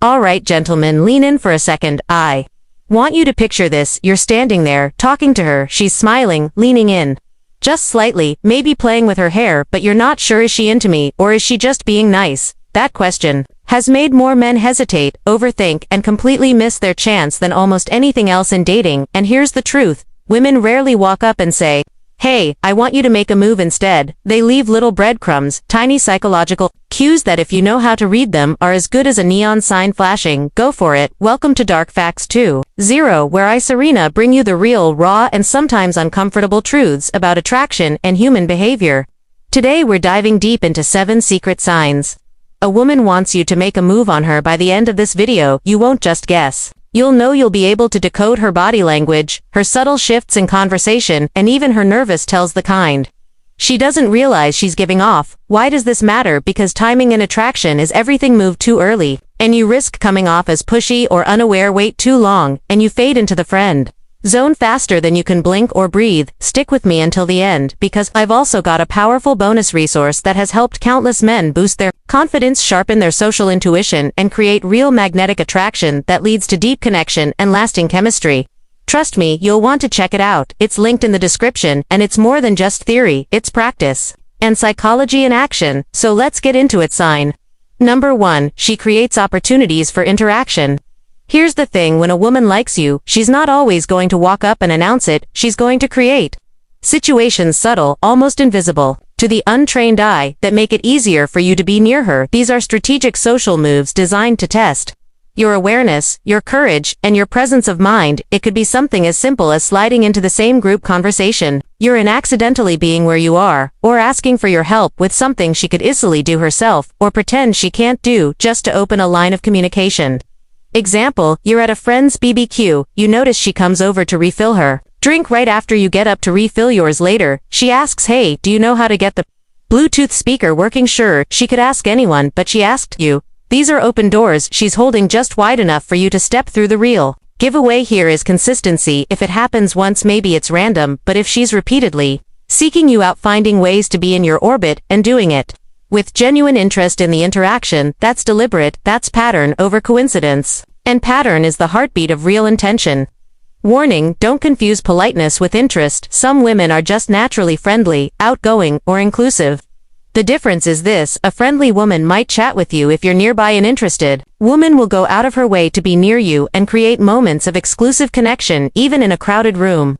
Alright, gentlemen, lean in for a second. I want you to picture this. You're standing there, talking to her, she's smiling, leaning in. Just slightly, maybe playing with her hair, but you're not sure, is she into me, or is she just being nice? That question has made more men hesitate, overthink, and completely miss their chance than almost anything else in dating. And here's the truth. Women rarely walk up and say, "Hey, I want you to make a move." Instead, they leave little breadcrumbs, tiny psychological cues that, if you know how to read them, are as good as a neon sign flashing. Go for it. Welcome to Dark Facts 2.0, where I, Serena, bring you the real, raw, and sometimes uncomfortable truths about attraction and human behavior. Today we're diving deep into 7 secret signs a woman wants you to make a move on her. By the end of this video, you won't just guess. You'll know. You'll be able to decode her body language, her subtle shifts in conversation, and even her nervous tells, the kind she doesn't realize she's giving off. Why does this matter? Because timing in attraction is everything. Move too early, and you risk coming off as pushy or unaware. Wait too long, and you fade into the friend zone faster than you can blink or breathe. Stick with me until the end, because I've also got a powerful bonus resource that has helped countless men boost their confidence, sharpen their social intuition, and create real magnetic attraction that leads to deep connection and lasting chemistry. Trust me, you'll want to check it out. It's linked in the description, and it's more than just theory, it's practice and psychology in action. So let's get into it. Sign number 1, she creates opportunities for interaction. Here's the thing, when a woman likes you, she's not always going to walk up and announce it. She's going to create situations, subtle, almost invisible to the untrained eye, that make it easier for you to be near her. These are strategic social moves designed to test your awareness, your courage, and your presence of mind. It could be something as simple as sliding into the same group conversation you're in, accidentally being where you are, or asking for your help with something she could easily do herself, or pretend she can't do, just to open a line of communication. Example, you're at a friend's BBQ, you notice she comes over to refill her drink right after you get up to refill yours later. She asks, "Hey, do you know how to get the Bluetooth speaker working?" Sure, she could ask anyone, but she asked you. These are open doors she's holding just wide enough for you to step through. The real giveaway here is consistency. If it happens once, maybe it's random, but if she's repeatedly seeking you out, finding ways to be in your orbit, and doing it with genuine interest in the interaction, that's deliberate, that's pattern over coincidence. And pattern is the heartbeat of real intention. Warning, don't confuse politeness with interest. Some women are just naturally friendly, outgoing, or inclusive. The difference is this: a friendly woman might chat with you if you're nearby. An interested woman will go out of her way to be near you and create moments of exclusive connection, even in a crowded room.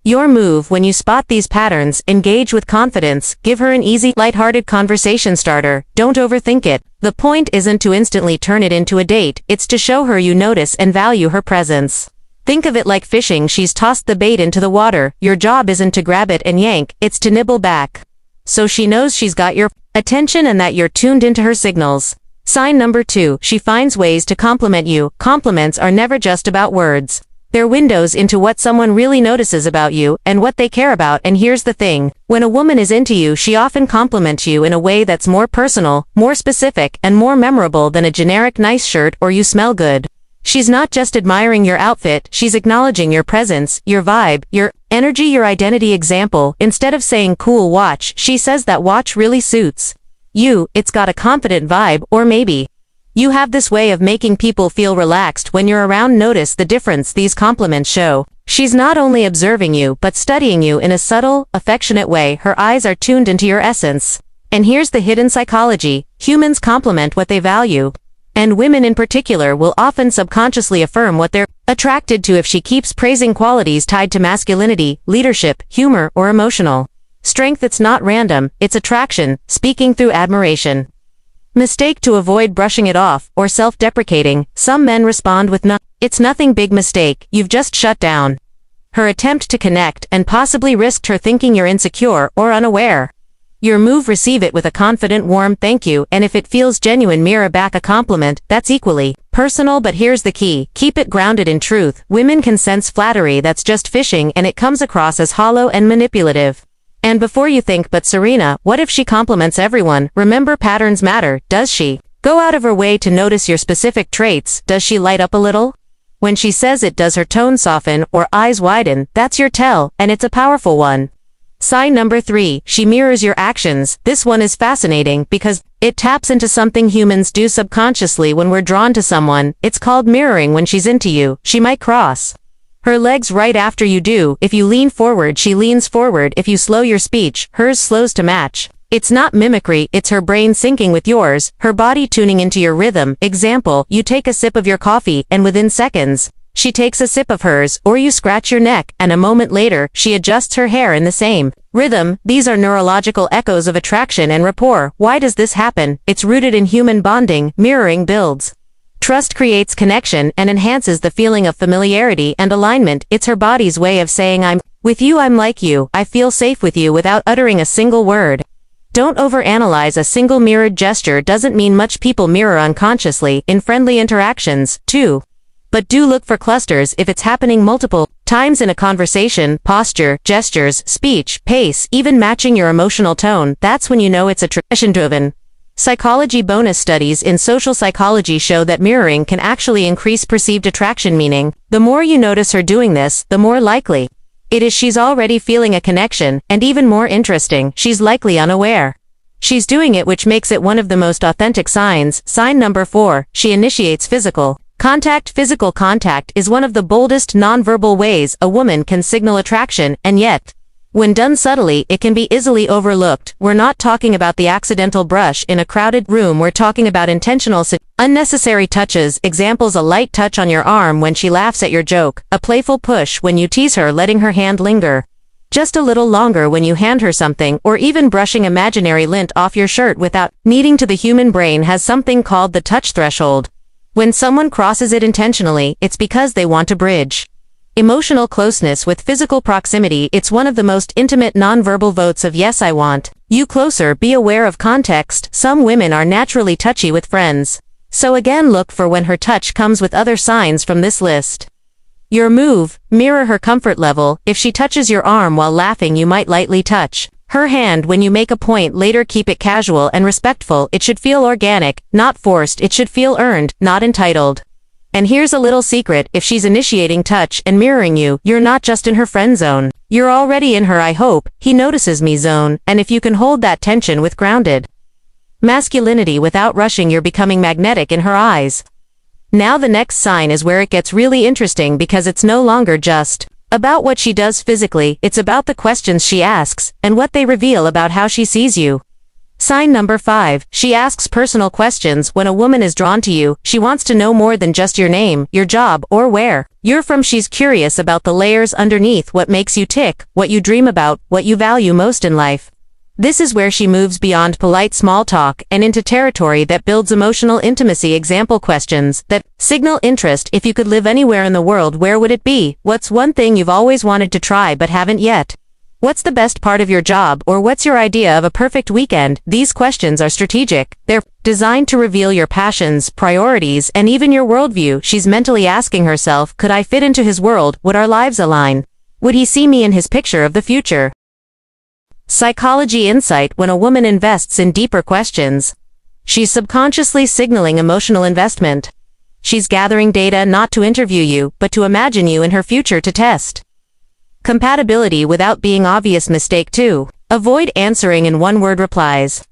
Your move when you spot these patterns: engage with confidence, give her an easy, lighthearted conversation starter. Don't overthink it. The point isn't to instantly turn it into a date, it's to show her you notice and value her presence. Think of it like fishing. She's tossed the bait into the water. Your job isn't to grab it and yank, it's to nibble back, so she knows she's got your attention and that you're tuned into her signals. Sign number 2, she finds ways to compliment you. Compliments are never just about words. They're windows into what someone really notices about you, and what they care about. And here's the thing, when a woman is into you, she often compliments you in a way that's more personal, more specific, and more memorable than a generic "nice shirt" or "you smell good." She's not just admiring your outfit, she's acknowledging your presence, your vibe, your energy, your identity. Example, instead of saying "cool watch," she says, "that watch really suits you, it's got a confident vibe." Or maybe, "You have this way of making people feel relaxed when you're around." Notice the difference these compliments show. She's not only observing you, but studying you in a subtle, affectionate way. Her eyes are tuned into your essence. And here's the hidden psychology: humans compliment what they value. And women in particular will often subconsciously affirm what they're attracted to if she keeps praising qualities tied to masculinity, leadership, humor, or emotional strength. It's not random, it's attraction, speaking through admiration. Mistake to avoid: brushing it off, or self-deprecating. Some men respond with "It's nothing big." Mistake, you've just shut down her attempt to connect, and possibly risked her thinking you're insecure or unaware. Your move: receive it with a confident, warm "thank you," and if it feels genuine, mirror back a compliment that's equally personal. But here's the key: keep it grounded in truth. Women can sense flattery that's just fishing, and it comes across as hollow and manipulative. And before you think, "But Serena, what if she compliments everyone?" Remember, patterns matter. Does she go out of her way to notice your specific traits? Does she light up a little when she says it? Does her tone soften or eyes widen? That's your tell, and it's a powerful one. Sign number 3, she mirrors your actions. This one is fascinating because It taps into something humans do subconsciously when we're drawn to someone. It's called mirroring. When she's into you, she might cross her legs right after you do. If you lean forward, she leans forward. If you slow your speech, hers slows to match. It's not mimicry, it's her brain syncing with yours, her body tuning into your rhythm. Example, you take a sip of your coffee, and within seconds, she takes a sip of hers, or you scratch your neck, and a moment later, she adjusts her hair in the same rhythm. These are neurological echoes of attraction and rapport. Why does this happen? It's rooted in human bonding. Mirroring builds trust, creates connection, and enhances the feeling of familiarity and alignment. It's her body's way of saying, I'm with you, I'm like you, I feel safe with you, without uttering a single word. Don't overanalyze. A single mirrored gesture doesn't mean much. People mirror unconsciously, in friendly interactions, too. But do look for clusters. If it's happening multiple times in a conversation, posture, gestures, speech, pace, even matching your emotional tone, that's when you know it's attraction-driven. Psychology bonus studies in social psychology show that mirroring can actually increase perceived attraction, meaning, the more you notice her doing this, the more likely it is she's already feeling a connection, and even more interesting, she's likely unaware she's doing it, which makes it one of the most authentic signs. Sign number 4, she initiates physical contact. Physical contact is one of the boldest nonverbal ways a woman can signal attraction, and yet, when done subtly, it can be easily overlooked. We're not talking about the accidental brush in a crowded room, we're talking about intentional, unnecessary touches. Examples: a light touch on your arm when she laughs at your joke, a playful push when you tease her, letting her hand linger just a little longer when you hand her something, or even brushing imaginary lint off your shirt without needing to. The human brain has something called the touch threshold. When someone crosses it intentionally, it's because they want to bridge emotional closeness with physical proximity. It's one of the most intimate nonverbal votes of yes, I want you closer. Be aware of context. Some women are naturally touchy with friends. So again, look for when her touch comes with other signs from this list. Your move, mirror her comfort level. If she touches your arm while laughing, you might lightly touch her hand when you make a point. Later, keep it casual and respectful. It should feel organic, not forced. It should feel earned, not entitled. And here's a little secret: if she's initiating touch and mirroring you, you're not just in her friend zone. You're already in her I hope he notices me zone, and if you can hold that tension with grounded masculinity without rushing, you're becoming magnetic in her eyes. Now the next sign is where it gets really interesting, because it's no longer just about what she does physically, it's about the questions she asks, and what they reveal about how she sees you. Sign number 5, she asks personal questions. When a woman is drawn to you, she wants to know more than just your name, your job, or where you're from. She's curious about the layers underneath, what makes you tick, what you dream about, what you value most in life. This is where she moves beyond polite small talk and into territory that builds emotional intimacy. Example questions that signal interest: if you could live anywhere in the world, where would it be? What's one thing you've always wanted to try but haven't yet? What's the best part of your job? Or what's your idea of a perfect weekend? These questions are strategic. They're designed to reveal your passions, priorities, and even your worldview. She's mentally asking herself, could I fit into his world? Would our lives align? Would he see me in his picture of the future? Psychology insight: when a woman invests in deeper questions, she's subconsciously signaling emotional investment. She's gathering data not to interview you, but to imagine you in her future, to test compatibility without being obvious. Mistake 2. Avoid answering in one-word replies.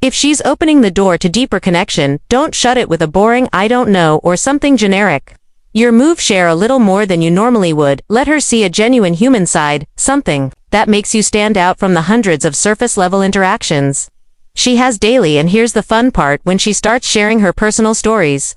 If she's opening the door to deeper connection, don't shut it with a boring "I don't know" or something generic. Your move: share a little more than you normally would. Let her see a genuine human side, something that makes you stand out from the hundreds of surface-level interactions she has daily. And here's the fun part: when she starts sharing her personal stories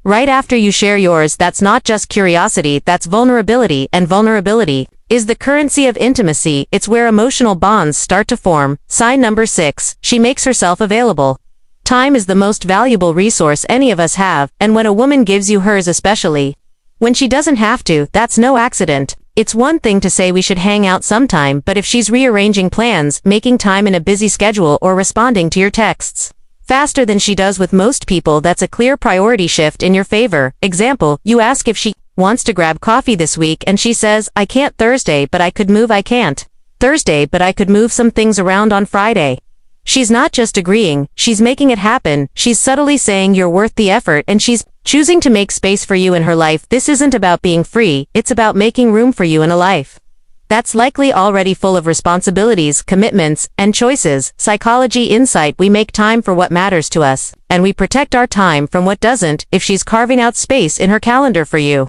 right after you share yours, that's not just curiosity, that's vulnerability, and vulnerability is the currency of intimacy. It's where emotional bonds start to form. Sign number 6, she makes herself available. Time is the most valuable resource any of us have, and when a woman gives you hers, especially when she doesn't have to, that's no accident. It's one thing to say we should hang out sometime, but if she's rearranging plans, making time in a busy schedule, or responding to your texts faster than she does with most people, that's a clear priority shift in your favor. Example, you ask if she wants to grab coffee this week, and she says, I can't Thursday, but I could move. I can't Thursday, but I could move some things around on Friday. She's not just agreeing, she's making it happen. She's subtly saying you're worth the effort, and she's choosing to make space for you in her life. This isn't about being free, it's about making room for you in a life that's likely already full of responsibilities, commitments, and choices. Psychology insight: we make time for what matters to us, and we protect our time from what doesn't. If she's carving out space in her calendar for you,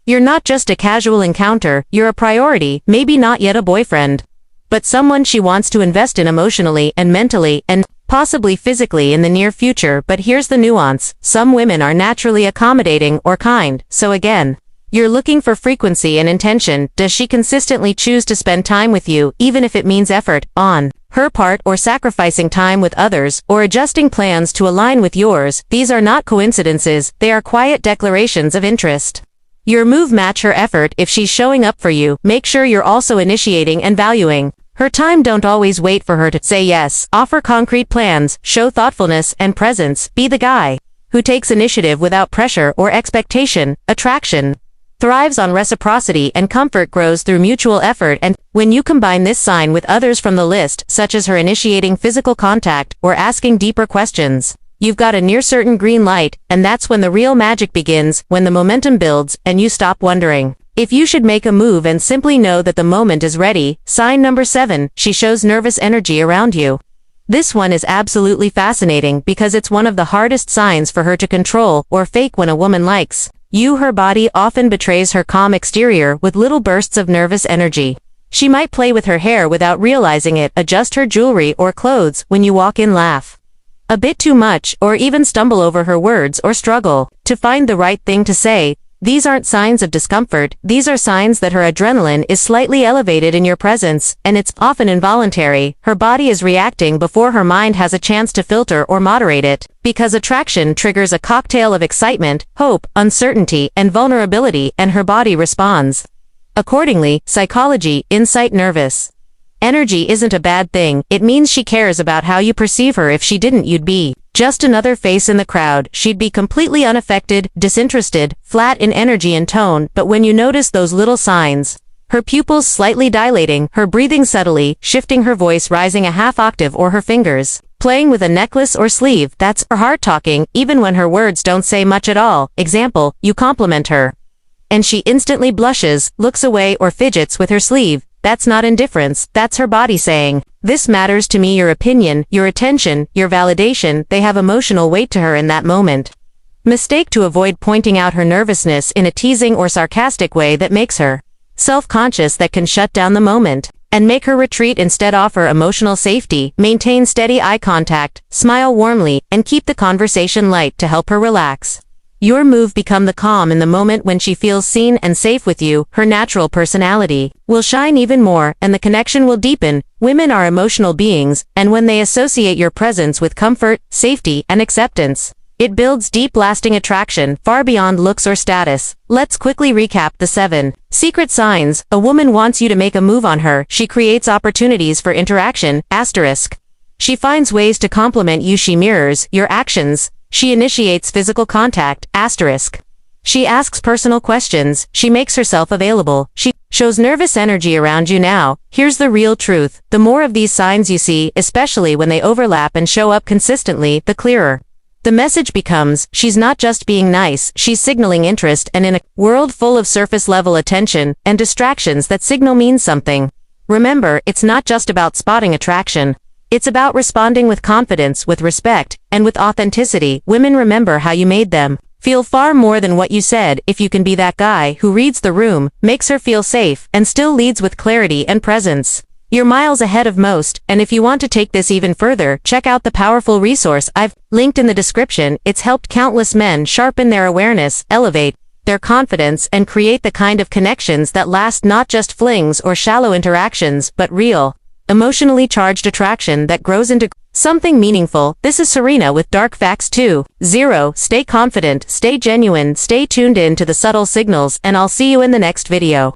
you're not just a casual encounter, you're a priority, maybe not yet a boyfriend, but someone she wants to invest in emotionally and mentally and possibly physically in the near future. But here's the nuance: some women are naturally accommodating or kind, so again, you're looking for frequency and intention. Does she consistently choose to spend time with you, even if it means effort on her part, or sacrificing time with others, or adjusting plans to align with yours? These are not coincidences, they are quiet declarations of interest. Your move match her effort. If she's showing up for you, make sure you're also initiating and valuing her time. Don't always wait for her to say yes. Offer concrete plans, show thoughtfulness and presence. Be the guy who takes initiative without pressure or expectation. Attraction thrives on reciprocity, and comfort grows through mutual effort. And when you combine this sign with others from the list, such as her initiating physical contact or asking deeper questions, you've got a near certain green light. And that's when the real magic begins, when the momentum builds and you stop wondering if you should make a move and simply know that the moment is ready. Sign number 7, she shows nervous energy around you. This one is absolutely fascinating because it's one of the hardest signs for her to control or fake. When a woman likes you, her body often betrays her calm exterior with little bursts of nervous energy. She might play with her hair without realizing it, adjust her jewelry or clothes when you walk in, laugh a bit too much, or even stumble over her words or struggle to find the right thing to say. These aren't signs of discomfort, these are signs that her adrenaline is slightly elevated in your presence, and it's often involuntary. Her body is reacting before her mind has a chance to filter or moderate it, because attraction triggers a cocktail of excitement, hope, uncertainty, and vulnerability, and her body responds accordingly. Psychology insight: nervous energy isn't a bad thing, it means she cares about how you perceive her. If she didn't, you'd be just another face in the crowd. She'd be completely unaffected, disinterested, flat in energy and tone. But when you notice those little signs, her pupils slightly dilating, her breathing subtly, shifting her voice rising a half octave, or her fingers playing with a necklace or sleeve, that's her heart talking, even when her words don't say much at all. Example: you compliment her, and she instantly blushes, looks away, or fidgets with her sleeve. That's not indifference, that's her body saying, "This matters to me." Your opinion, your attention, your validation, they have emotional weight to her in that moment. Mistake to avoid pointing out her nervousness in a teasing or sarcastic way that makes her self-conscious. That can shut down the moment and make her retreat. Instead, offer emotional safety, maintain steady eye contact, smile warmly, and keep the conversation light to help her relax. Your move: become the calm in the moment. When she feels seen and safe with you, her natural personality will shine even more, and the connection will deepen. Women are emotional beings, and when they associate your presence with comfort, safety, and acceptance, it builds deep, lasting attraction, far beyond looks or status. Let's quickly recap the 7 secret signs. A woman wants you to make a move on her. She creates opportunities for interaction. Asterisk. She finds ways to compliment you. She mirrors your actions. She initiates physical contact. Asterisk. She asks personal questions. She makes herself available. She shows nervous energy around you. Now, here's the real truth: the more of these signs you see, especially when they overlap and show up consistently, the clearer the message becomes. She's not just being nice, she's signaling interest, and in a world full of surface-level attention and distractions, that signal means something. Remember, it's not just about spotting attraction. It's about responding with confidence, with respect, and with authenticity. Women remember how you made them feel far more than what you said. If you can be that guy who reads the room, makes her feel safe, and still leads with clarity and presence, you're miles ahead of most. And if you want to take this even further, check out the powerful resource I've linked in the description. It's helped countless men sharpen their awareness, elevate their confidence, and create the kind of connections that last: not just flings or shallow interactions, but real, emotionally charged attraction that grows into something meaningful. This is Serena with Dark Facts 2.0. Stay confident, stay genuine, stay tuned in to the subtle signals, and I'll see you in the next video.